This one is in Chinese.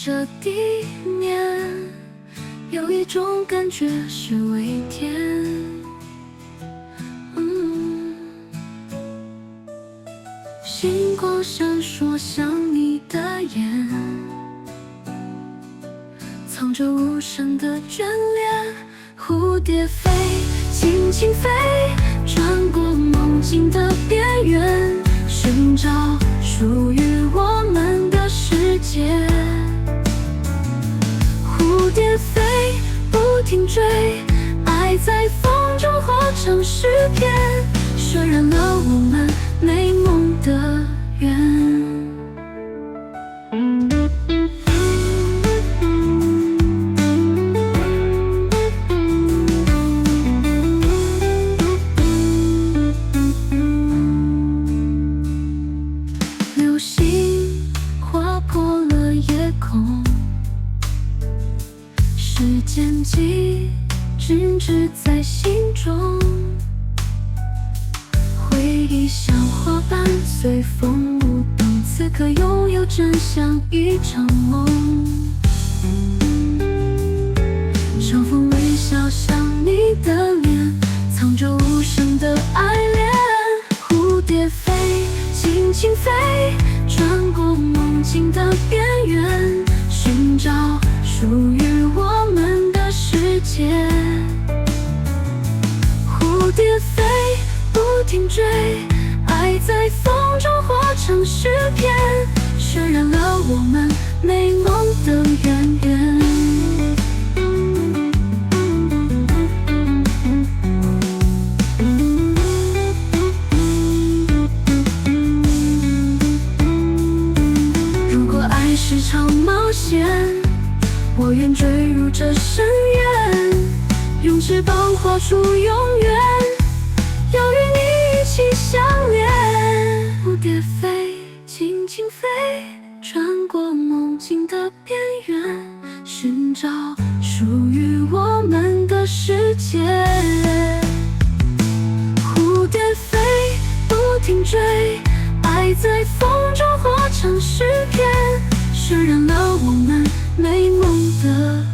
着地面，有一种感觉是微甜。星光闪烁像你的眼，藏着无声的眷恋。蝴蝶飞，轻轻飞，穿过梦境的边缘，寻找属于我们的世界。蝴蝶飞，不停追，爱在风中活成诗篇，渲染了我们美梦的缘。流星划破了夜空，时间静止在心中，回忆像花瓣随风舞动，此刻拥有真像一场梦。长风微笑像你的脸，藏着无声的爱恋。蝴蝶飞，轻轻飞，穿过梦境的边缘，寻找属于我们的世界。蝴蝶飞，不停追，爱在风中活成诗篇，渲染了我们美梦的渊源。如果爱是场冒险，我愿坠入这深渊，用翅膀画出永远，要与你一起相恋。蝴蝶飞，轻轻飞，穿过梦境的边缘，寻找属于我们的世界。蝴蝶飞，不停追，爱在风中活成诗篇，渲染了我们美梦的